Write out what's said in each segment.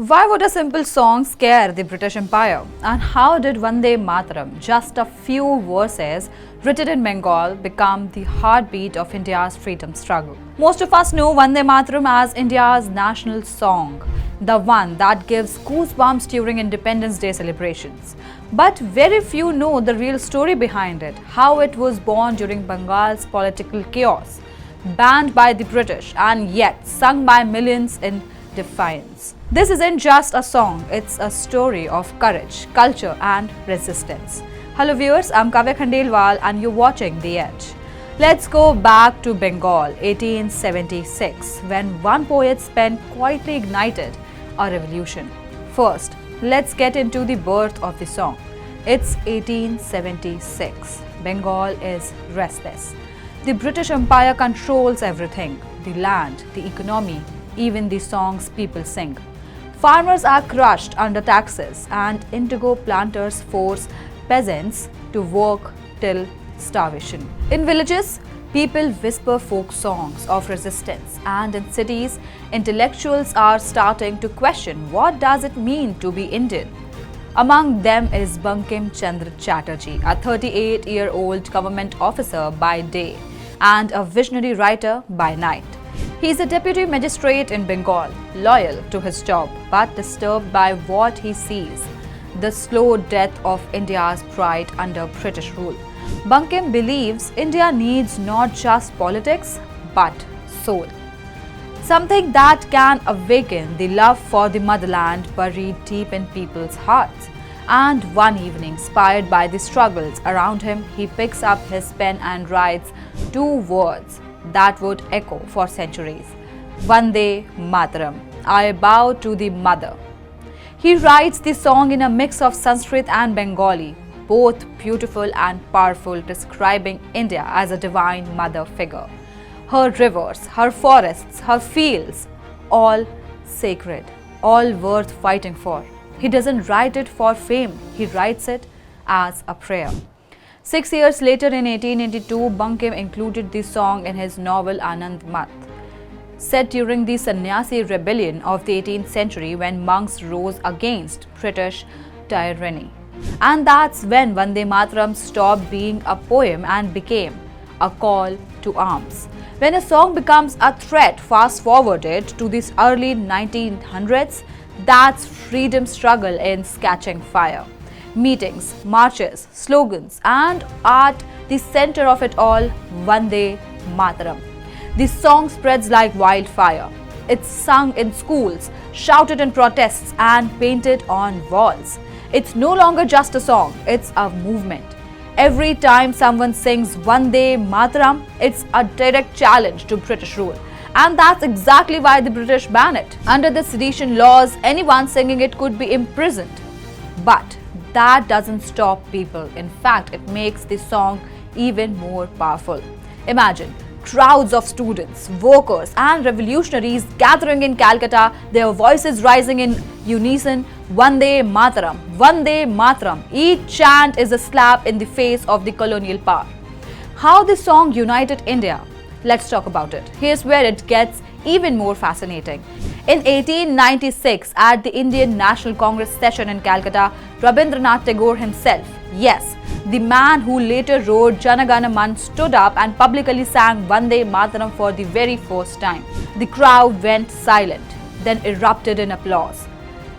Why would a simple song scare the British Empire? And how did Vande Mataram, just a few verses written in Bengal, become the heartbeat of India's freedom struggle? Most of us know Vande Mataram as India's national song, the one that gives goosebumps during Independence Day celebrations. But very few know the real story behind it, how it was born during Bengal's political chaos, banned by the British and yet sung by millions in defiance. This isn't just a song, it's a story of courage, culture and resistance. Hello viewers, I'm Kavya Khandelwal and you're watching The Edge. Let's go back to Bengal, 1876, when one poet pen quietly ignited a revolution. First, let's get into the birth of the song. It's 1876. Bengal is restless. The British Empire controls everything, the land, the economy, even the songs people sing. Farmers are crushed under taxes and indigo planters force peasants to work till starvation. In villages, people whisper folk songs of resistance, and in cities, intellectuals are starting to question what does it mean to be Indian. Among them is Bankim Chandra Chatterjee, a 38-year-old government officer by day and a visionary writer by night. He is a deputy magistrate in Bengal, loyal to his job but disturbed by what he sees, the slow death of India's pride under British rule. Bankim believes India needs not just politics but soul, something that can awaken the love for the motherland buried deep in people's hearts. And one evening, inspired by the struggles around him, he picks up his pen and writes two words that would echo for centuries: Vande Mataram, I bow to the mother. He writes the song in a mix of Sanskrit and Bengali, both beautiful and powerful, describing India as a divine mother figure. Her rivers, her forests, her fields, all sacred, all worth fighting for. He doesn't write it for fame, he writes it as a prayer. 6 years later, in 1882, Bankim included the song in his novel Anand Math, set during the Sannyasi rebellion of the 18th century when monks rose against British tyranny. And that's when Vande Mataram stopped being a poem and became a call to arms. When a song becomes a threat, fast forwarded to these early 1900s, that's freedom struggle in catching fire. Meetings, marches, slogans, and at the center of it all, Vande Mataram. The song spreads like wildfire. It's sung in schools, shouted in protests, and painted on walls. It's no longer just a song, it's a movement. Every time someone sings Vande Mataram, it's a direct challenge to British rule. And that's exactly why the British ban it. Under the sedition laws, anyone singing it could be imprisoned. But that doesn't stop people. In fact, it makes the song even more powerful. Imagine crowds of students, workers, and revolutionaries gathering in Calcutta, their voices rising in unison, Vande Mataram, Vande Mataram. Each chant is a slap in the face of the colonial power. How the song united India? Let's talk about it. Here's where it gets even more fascinating. In 1896, at the Indian National Congress session in Calcutta, Rabindranath Tagore himself, yes, the man who later wrote Jana Gana Man, stood up and publicly sang Vande Mataram for the very first time. The crowd went silent, then erupted in applause.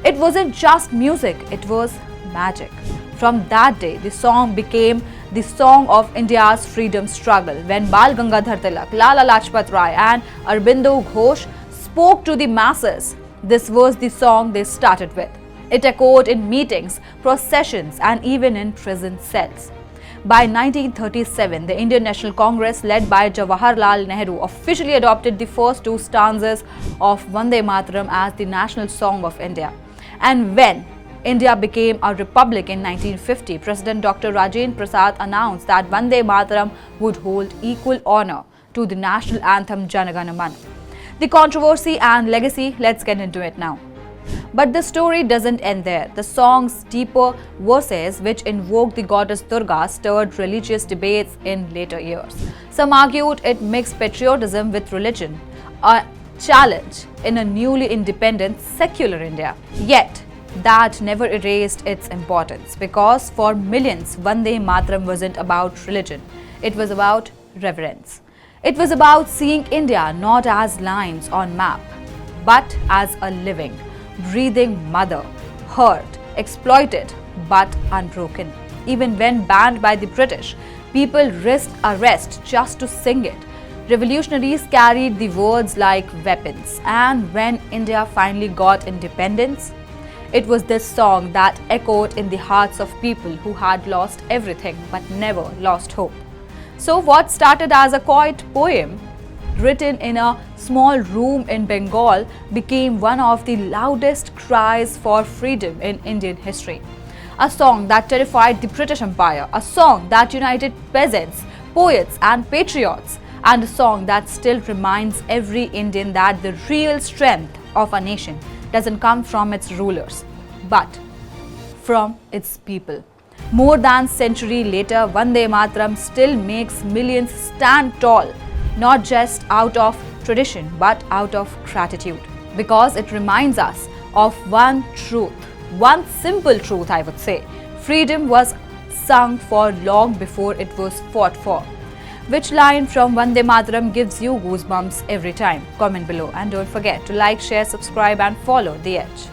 It wasn't just music, it was magic. From that day, the song became the song of India's freedom struggle. When Bal Gangadhar Tilak, Lala Lajpat Rai and Aurobindo Ghosh spoke to the masses, this was the song they started with. It echoed in meetings, processions, and even in prison cells. By 1937, the Indian National Congress, led by Jawaharlal Nehru, officially adopted the first two stanzas of Vande Mataram as the national song of India. And when India became a republic in 1950, President Dr. Rajendra Prasad announced that Vande Mataram would hold equal honor to the national anthem Jana Gana Man. The controversy and legacy, let's get into it now. But the story doesn't end there. The song's deeper verses, which invoke the goddess Durga, stirred religious debates in later years. Some argued it mixed patriotism with religion, a challenge in a newly independent secular India. Yet, that never erased its importance, because for millions, Vande Mataram wasn't about religion, it was about reverence. It was about seeing India not as lines on map, but as a living, breathing mother, hurt, exploited, but unbroken. Even when banned by the British, people risked arrest just to sing it. Revolutionaries carried the words like weapons, and when India finally got independence, it was this song that echoed in the hearts of people who had lost everything but never lost hope. So, what started as a quiet poem written in a small room in Bengal became one of the loudest cries for freedom in Indian history. A song that terrified the British Empire, a song that united peasants, poets, and patriots, and a song that still reminds every Indian that the real strength of a nation doesn't come from its rulers, but from its people. More than a century later, Vande Mataram still makes millions stand tall, not just out of tradition but out of gratitude, because it reminds us of one truth, one simple truth, I would say. Freedom was sung for long before it was fought for. Which line from Vande Mataram gives you goosebumps every time? Comment below, and don't forget to like, share, subscribe and follow The Edge.